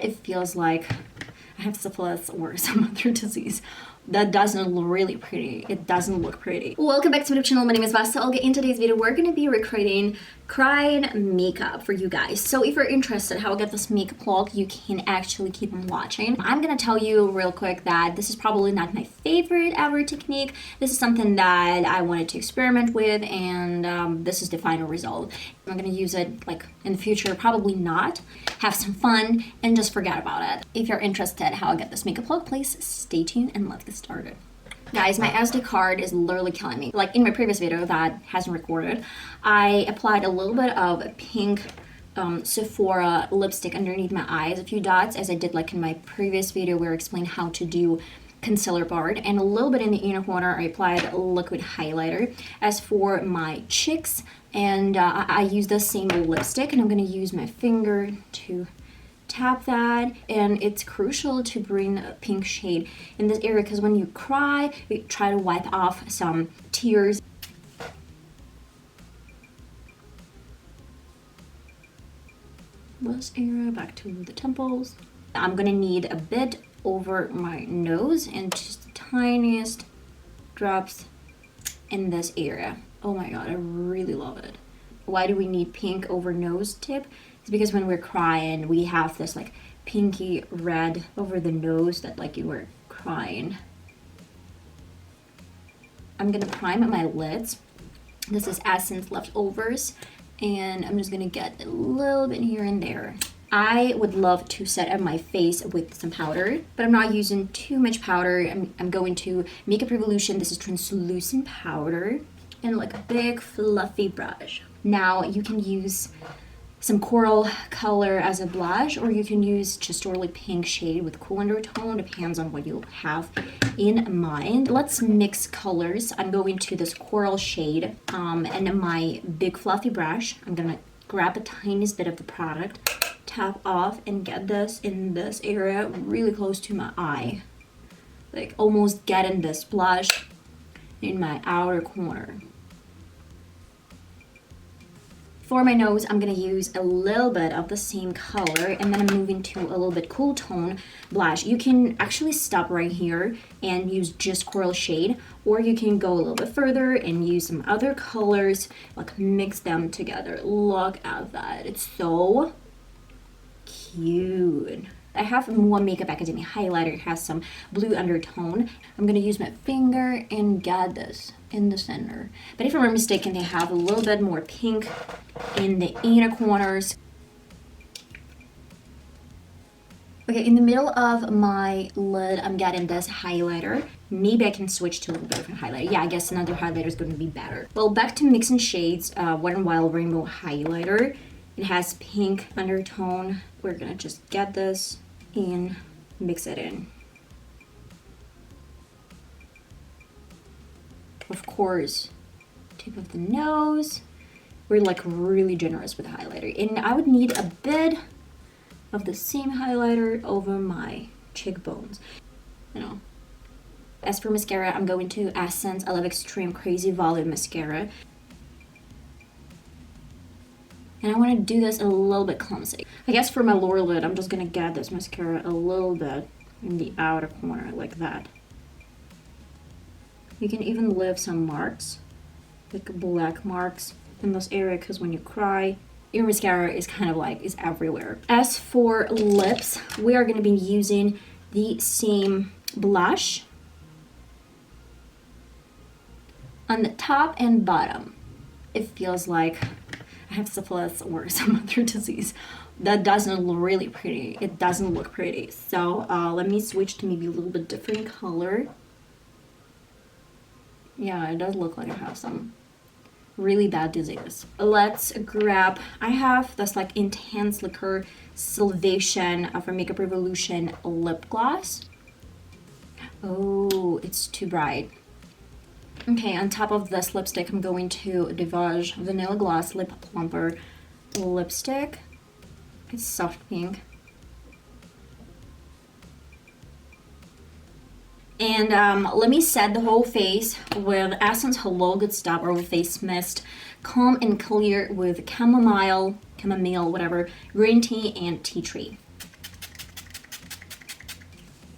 it feels like I have syphilis or some other disease. That doesn't look really pretty. It doesn't look pretty. Welcome back to my YouTube channel. My name is VassaOlga. In today's video, we're going to be recreating crying makeup for you guys. So if you're interested how I get this makeup look, you can actually keep on watching. I'm going to tell you real quick that this is probably not my favorite ever technique. This is something that I wanted to experiment with, and this is the final result. I'm going to use it like in the future, probably not. Have some fun and just forget about it. If you're interested how I get this makeup look, please stay tuned and let's get started. Guys, my SD card is literally killing me. Like in my previous video that hasn't recorded, I applied a little bit of pink Sephora lipstick underneath my eyes, a few dots, as I did like in my previous video where I explained how to do concealer part, and a little bit in the inner corner I applied liquid highlighter. As for my cheeks, and I use the same lipstick, and I'm going to use my finger to tap that, and it's crucial to bring a pink shade in this area because when you cry, you try to wipe off some tears. This area back to the temples. I'm gonna need a bit over my nose and just the tiniest drops in this area. Oh my god, I really love it. Why do we need pink over nose tip? It's because when we're crying, we have this like pinky red over the nose that like you were crying. I'm gonna prime my lids. This is Essence Leftovers, and I'm just gonna get a little bit here and there. I would love to set up my face with some powder, but I'm not using too much powder. I'm going to Makeup Revolution. This is translucent powder and like a big fluffy brush. Now you can use some coral color as a blush, or you can use just a really pink shade with cool undertone, depends on what you have in mind. Let's mix colors. I'm going to this coral shade, and my big fluffy brush, I'm gonna grab the tiniest bit of the product, tap off, and get this in this area really close to my eye. Like almost getting this blush in my outer corner. For my nose, I'm gonna use a little bit of the same color, and then I'm moving to a little bit cool tone blush. You can actually stop right here and use just coral shade, or you can go a little bit further and use some other colors, like mix them together. Look at that, it's so cute. I have MUA Makeup Academy highlighter. It has some blue undertone. I'm gonna use my finger and get this in the center. But if I'm not mistaken, they have a little bit more pink in the inner corners. Okay, in the middle of my lid, I'm getting this highlighter. Maybe I can switch to a little bit different highlighter. Yeah, I guess another highlighter is gonna be better. Well, back to mixing shades. Wet n Wild Rainbow highlighter. It has pink undertone. We're gonna just get this and mix it in. Of course, tip of the nose. We're like really generous with highlighter. And I would need a bit of the same highlighter over my cheekbones, you know. As for mascara, I'm going to Essence I Love Extreme Crazy Volume Mascara. And I want to do this a little bit clumsy. I guess for my lower lid, I'm just going to get this mascara a little bit in the outer corner, like that. You can even leave some marks, like black marks in this area, because when you cry, your mascara is kind of like, is everywhere. As for lips, we are going to be using the same blush on the top and bottom. It feels like I have syphilis or some other disease. That doesn't look really pretty. It doesn't look pretty. So let me switch to maybe a little bit different color. Yeah, it does look like I have some really bad disease. Let's grab, I have this like intense liquor Salvation from Makeup Revolution lip gloss. Oh, it's too bright. Okay, on top of this lipstick, I'm going to Divage Vanilla Gloss Lip Plumper lipstick. It's soft pink. And let me set the whole face with Essence Hello Good Stuff or Face Mist, Calm and Clear with chamomile, whatever, green tea, and tea tree.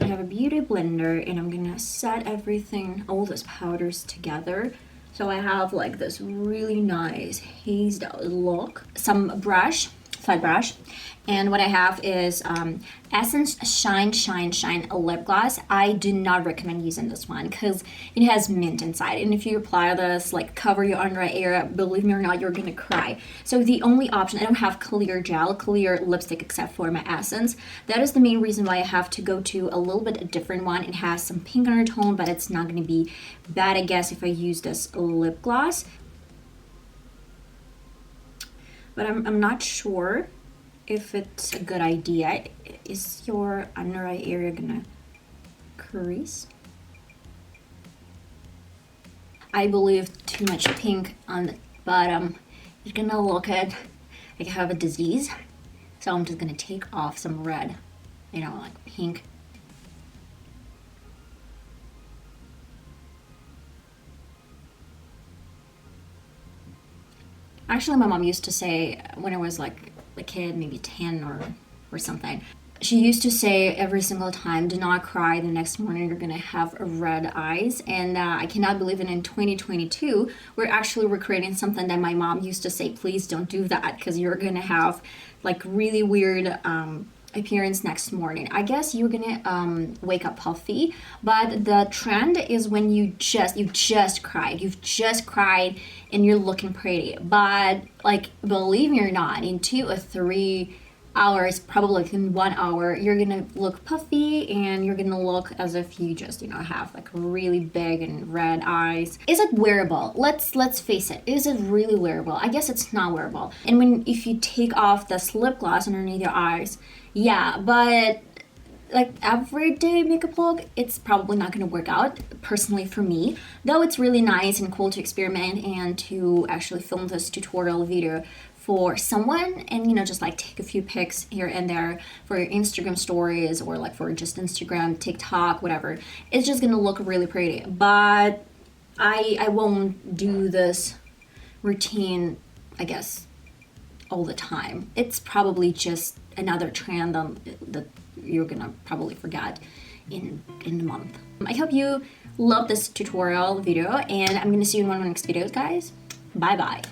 I have a beauty blender and I'm gonna set everything, all those powders together. So I have like this really nice hazed out look. Some brush, flat brush. And what I have is Essence Shine lip gloss. I do not recommend using this one because it has mint inside. And if you apply this, like cover your under eye area, believe me or not, you're gonna cry. So the only option, I don't have clear gel, clear lipstick except for my Essence. That is the main reason why I have to go to a little bit a different one. It has some pink undertone, but it's not gonna be bad, I guess, if I use this lip gloss. But I'm not sure if it's a good idea. Is your under eye area gonna crease? I believe too much pink on the bottom is gonna look like I have a disease. So I'm just gonna take off some red, you know, like pink. Actually, my mom used to say when I was like a kid, maybe 10 or something, she used to say every single time, do not cry, the next morning you're gonna have red eyes. And I cannot believe it, in 2022 we're actually recreating something that my mom used to say, please don't do that because you're gonna have like really weird appearance next morning. I guess you're gonna wake up puffy, but the trend is when you've just cried and you're looking pretty. But like, believe me or not, in 2 or 3 hours, probably like in 1 hour, you're gonna look puffy and you're gonna look as if you just, you know, have like really big and red eyes. Is it wearable? Let's face it. Is it really wearable? I guess it's not wearable. And if you take off this lip gloss underneath your eyes, yeah, but like everyday makeup look, it's probably not gonna work out personally for me. Though it's really nice and cool to experiment and to actually film this tutorial video for someone and, you know, just like take a few pics here and there for your Instagram stories or like for just Instagram, TikTok, whatever. It's just gonna look really pretty. But I won't do this routine, I guess, all the time. It's probably just another trend that you're gonna probably forget in a month. I hope you love this tutorial video and I'm gonna see you in one of my next videos, guys. Bye bye.